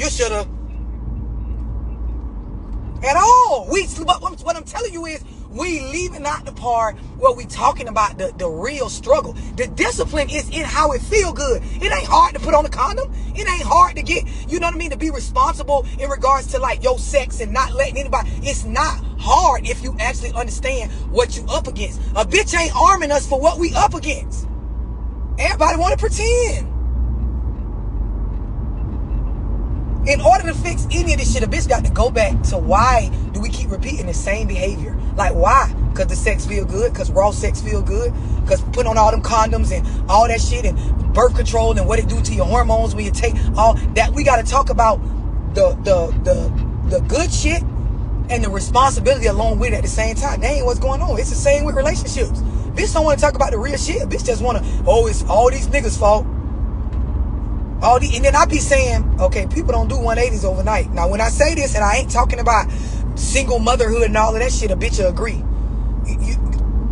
You should have. At all. What I'm telling you is, we leaving out the part where we talking about the real struggle. The discipline is in how it feel good. It ain't hard to put on a condom. It ain't hard to get, you know what I mean, to be responsible in regards to like your sex and not letting anybody. It's not hard if you actually understand what you up against. A bitch ain't arming us for what we up against. Everybody want to pretend. In order to fix any of this shit, a bitch got to go back to why do we keep repeating the same behavior? Like why? Because the sex feel good? Because raw sex feel good? Because putting on all them condoms and all that shit and birth control and what it do to your hormones when you take all that. We got to talk about the good shit and the responsibility along with it at the same time. That ain't what's going on. It's the same with relationships. Bitch don't want to talk about the real shit. Bitch just want to, oh, it's all these niggas' fault. And then I be saying, okay, people don't do 180s overnight. Now, when I say this, and I ain't talking about single motherhood and all of that shit, a bitch will agree.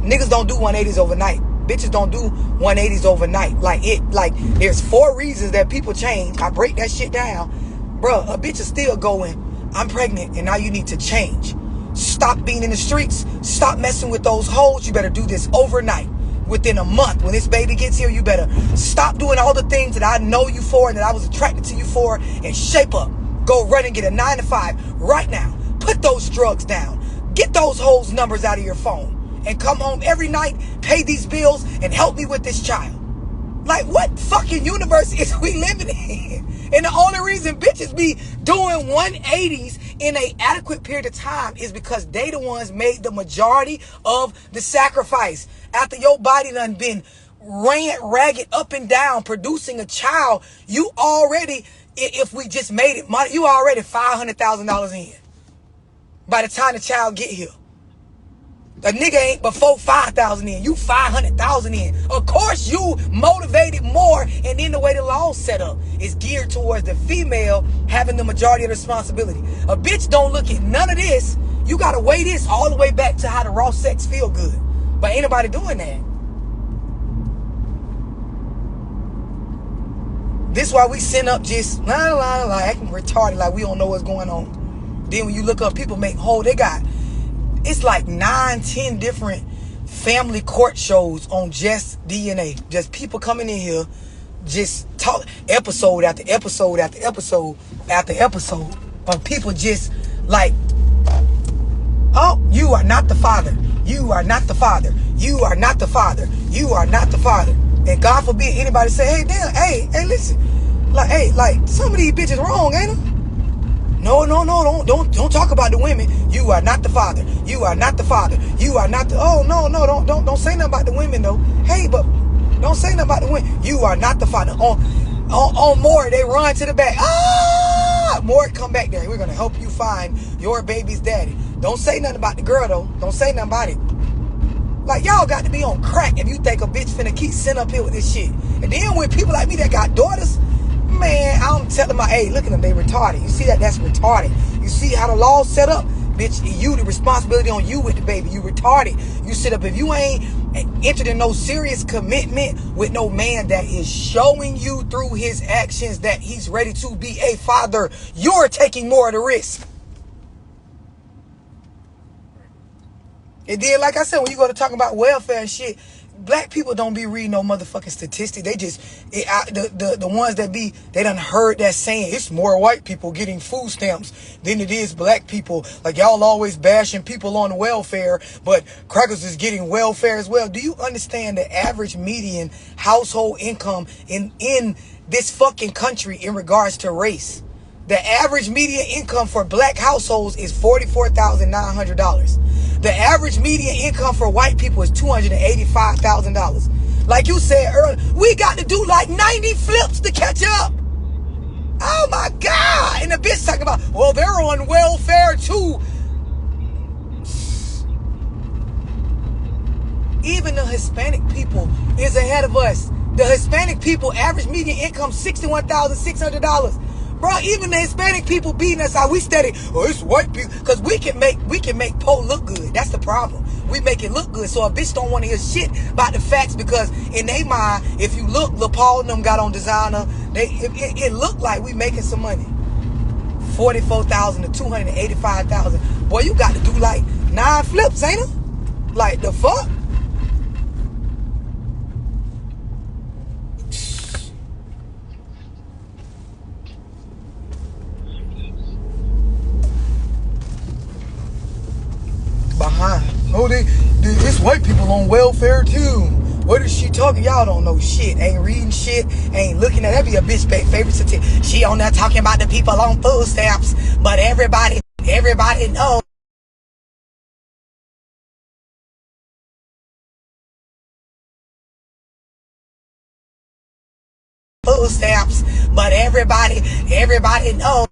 Niggas don't do 180s overnight. Bitches don't do 180s overnight. Like, there's 4 reasons that people change. I break that shit down. Bruh, a bitch is still going, I'm pregnant, and now you need to change. Stop being in the streets. Stop messing with those hoes. You better do this overnight. Within a month, when this baby gets here, you better stop doing all the things that I know you for and that I was attracted to you for, and shape up. Go run and get a 9 to 5 right now. Put those drugs down. Get those hoes' numbers out of your phone and come home every night, pay these bills, and help me with this child. Like, what fucking universe is we living in? And the only reason bitches be doing 180s in a adequate period of time is because they the ones made the majority of the sacrifice. After your body done been ran ragged up and down producing a child, you already, if we just made it, you already $500,000 in by the time the child get here. A nigga ain't before 5,000 in. You 500,000 in. Of course you motivated more, and then the way the law's set up is geared towards the female having the majority of the responsibility. A bitch don't look at none of this. You gotta weigh this all the way back to how the raw sex feel good. But ain't nobody doing that. This why we send up just acting retarded like we don't know what's going on. Then when you look up, people make they got, it's like 9-10 different family court shows on just DNA. Just people coming in here, just talk episode after episode after episode after episode of people just like, oh, you are not the father. You are not the father. You are not the father. You are not the father. And God forbid anybody say, hey, damn, hey, listen. Like, some of these bitches wrong, ain't them? No, don't talk about the women. You are not the father. You are not the father. You are not the, oh, no, don't say nothing about the women, though. Hey, but don't say nothing about the women. You are not the father. On more, they run to the back. Ah! More come back there. We're going to help you find your baby's daddy. Don't say nothing about the girl, though. Don't say nothing about it. Like, y'all got to be on crack if you think a bitch finna keep sitting up here with this shit. And then with people like me that got daughters, man, I'm telling my, hey, look at them, they retarded. You see that? That's retarded. You see how the law's set up? Bitch, you, the responsibility on you with the baby. You retarded. You sit up. If you ain't entered in no serious commitment with no man that is showing you through his actions that he's ready to be a father, you're taking more of the risk. And then, like I said, when you go to talk about welfare and shit, black people don't be reading no motherfucking statistic. They just, the ones that be, they done heard that saying, it's more white people getting food stamps than it is black people. Like, y'all always bashing people on welfare, but crackers is getting welfare as well. Do you understand the average median household income in this fucking country in regards to race? The average median income for black households is $44,900. The average median income for white people is $285,000. Like you said earlier, we got to do like 90 flips to catch up. Oh my God. And the bitch talking about, well, they're on welfare too. Even the Hispanic people is ahead of us. The Hispanic people average median income $61,600. Bro, even the Hispanic people beating us out. We steady, oh, it's white people. Because we can make Poe look good. That's the problem. We make it look good. So a bitch don't want to hear shit about the facts, because in their mind, if you look, Lil Paul and them got on designer, it looked like we making some money. $44,000 to $285,000. Boy, you got to do like 9 flips, ain't it? Like the fuck? Behind. Oh, it's white people on welfare too. What is she talking? Y'all don't know shit. Ain't reading shit. Ain't looking at. That be a bitch favorite statistic. She on there talking about the people on food stamps, but everybody knows. Food stamps, but everybody knows.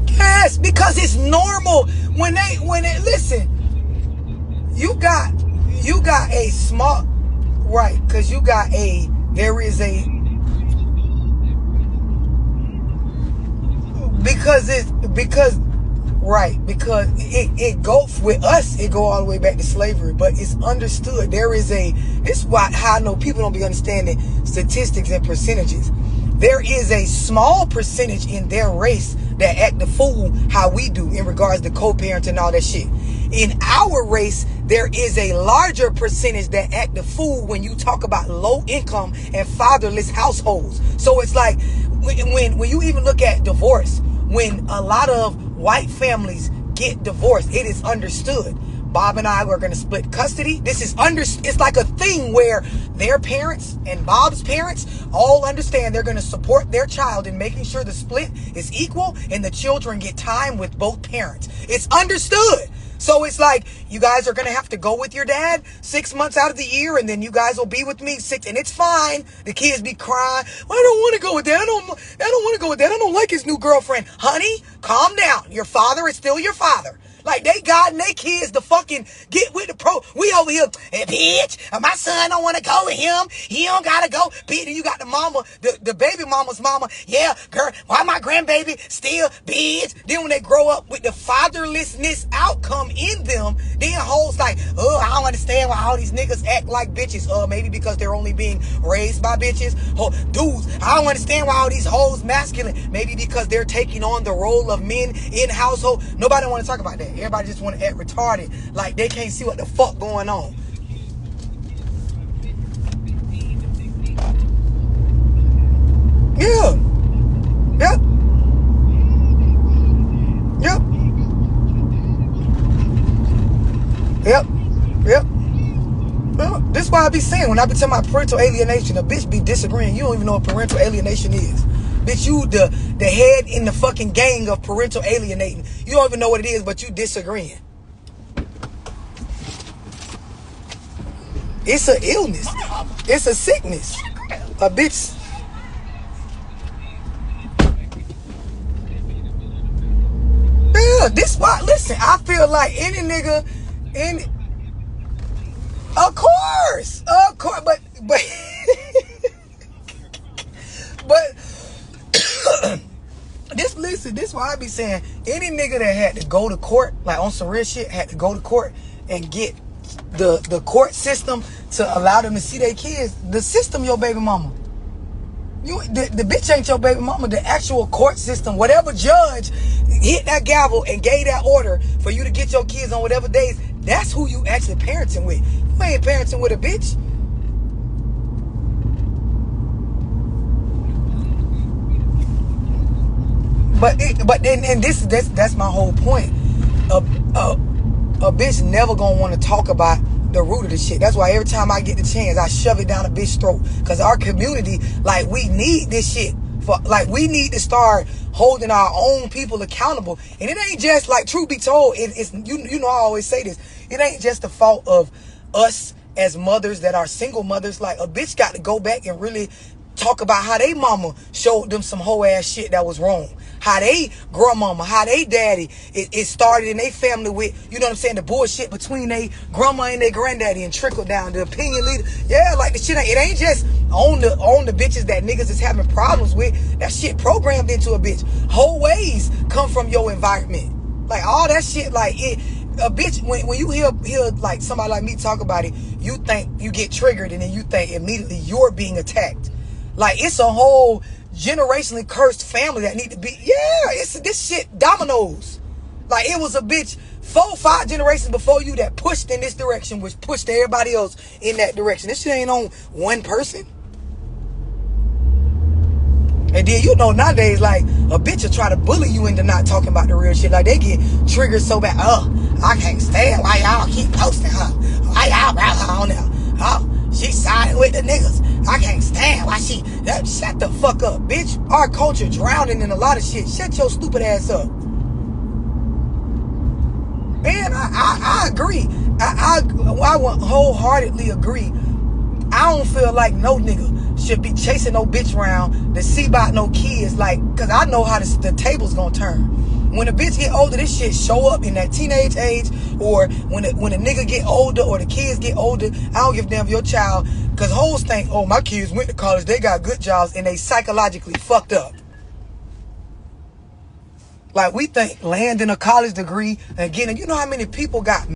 Yes, because it's normal when they listen. You got a small right, because there is a because it goes with us, it go all the way back to slavery, but it's understood. This is how I know people don't be understanding statistics and percentages. There is a small percentage in their race that act the fool how we do in regards to co-parenting and all that shit. In our race, there is a larger percentage that act the fool when you talk about low income and fatherless households. So it's like when you even look at divorce, when a lot of white families get divorced, it is understood. Bob and I were going to split custody. It's like a thing where their parents and Bob's parents all understand they're going to support their child in making sure the split is equal and the children get time with both parents. It's understood. So it's like, you guys are going to have to go with your dad 6 months out of the year, and then you guys will be with me 6, and it's fine. The kids be crying. Well, I don't want to go with that. I don't want to go with that. I don't like his new girlfriend. Honey, calm down. Your father is still your father. Like, they guiding their kids to fucking get with the pro. We over here, hey, bitch, my son don't want to go with him. He don't got to go. Bitch, you got the mama, the baby mama's mama. Yeah, girl, why my grandbaby still, bitch? Then when they grow up with the fatherlessness outcome in them, then hoes like, oh, I don't understand why all these niggas act like bitches. Maybe because they're only being raised by bitches. Oh, dudes, I don't understand why all these hoes masculine. Maybe because they're taking on the role of men in household. Nobody want to talk about that. Everybody just want to act retarded, like they can't see what the fuck going on. Yeah. Yep. Yep. Yep. Yep. Well, this is why I be saying, when I be talking about parental alienation, a bitch be disagreeing. You don't even know what parental alienation is. Bitch, you the head in the fucking gang of parental alienating. You don't even know what it is, but you disagreeing. It's an illness. It's a sickness. A bitch. Yeah, this why. Listen, I feel like any nigga, of course, but this why I be saying, any nigga that had to go to court, like on some real shit, had to go to court and get the court system to allow them to see their kids. The system, your baby mama. The bitch ain't your baby mama. The actual court system, whatever judge hit that gavel and gave that order for you to get your kids on whatever days, that's who you actually parenting with. You ain't parenting with a bitch. But then that's my whole point. A bitch never gonna want to talk about the root of the shit. That's why every time I get the chance, I shove it down a bitch's throat. Cause our community, like, we need this shit. We need to start holding our own people accountable. And it ain't just, like, truth be told, it's you know I always say this. It ain't just the fault of us as mothers that are single mothers. Like, a bitch got to go back and really talk about how they mama showed them some whole ass shit that was wrong. How they grandmama, how they daddy, it started in their family with, you know what I'm saying, the bullshit between they grandma and their granddaddy, and trickled down the opinion leader. Yeah, like, the shit, it ain't just on the bitches that niggas is having problems with. That shit programmed into a bitch. Whole ways come from your environment. Like, all that shit, like, A bitch, when you hear like somebody like me talk about it, you think you get triggered, and then you think immediately you're being attacked. Like, it's a whole generationally cursed family that need to be, it's this shit dominoes. Like, it was a bitch 4-5 generations before you that pushed in this direction, which pushed everybody else in that direction. This shit ain't on one person. And then, you know, nowadays, like, a bitch will try to bully you into not talking about the real shit. Like, they get triggered so bad. I can't stand why y'all keep posting her. Why y'all brought her on there? She siding with the niggas. I can't stand why she... Shut the fuck up, bitch. Our culture drowning in a lot of shit. Shut your stupid ass up. Man, I agree. I wholeheartedly agree. I don't feel like no nigga should be chasing no bitch around to see about no kids. Like, cause I know how the table's gonna turn. When a bitch get older, this shit show up in that teenage age, or when a nigga get older or the kids get older. I don't give a damn if your child, cause hoes think, oh, my kids went to college, they got good jobs, and they psychologically fucked up. Like, we think landing a college degree and getting, you know how many people got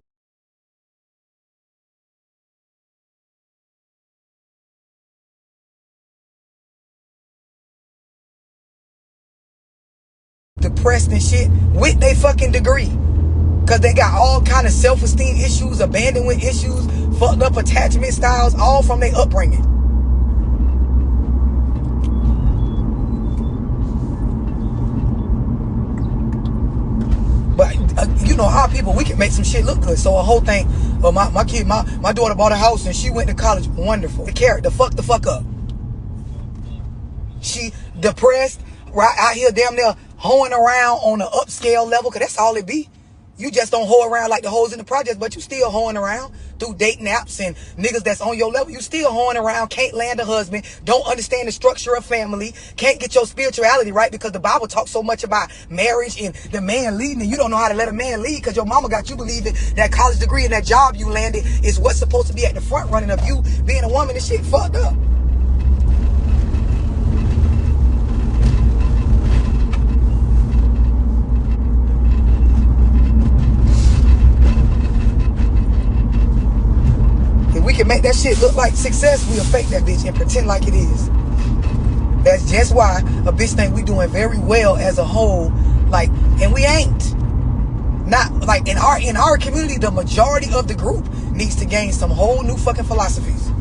depressed and shit with their fucking degree, because they got all kind of self-esteem issues, abandonment issues, fucked up attachment styles, all from their upbringing. But you know, our people, we can make some shit look good. So a whole thing, my daughter bought a house and she went to college. Wonderful. The character, fuck the fuck up. She depressed, right out here damn near hoeing around on an upscale level, because that's all it be. You just don't hoe around like the hoes in the projects, but you still hoeing around through dating apps and niggas that's on your level. You still hoeing around, can't land a husband, don't understand the structure of family, can't get your spirituality right, because the Bible talks so much about marriage and the man leading, and you don't know how to let a man lead because your mama got you believing that college degree and that job you landed is what's supposed to be at the front running of you being a woman. And shit fucked up. We can make that shit look like success, we'll fake that bitch and pretend like it is. That's just why a bitch think we doing very well as a whole, like, and we ain't. Not like in our community, the majority of the group needs to gain some whole new fucking philosophies.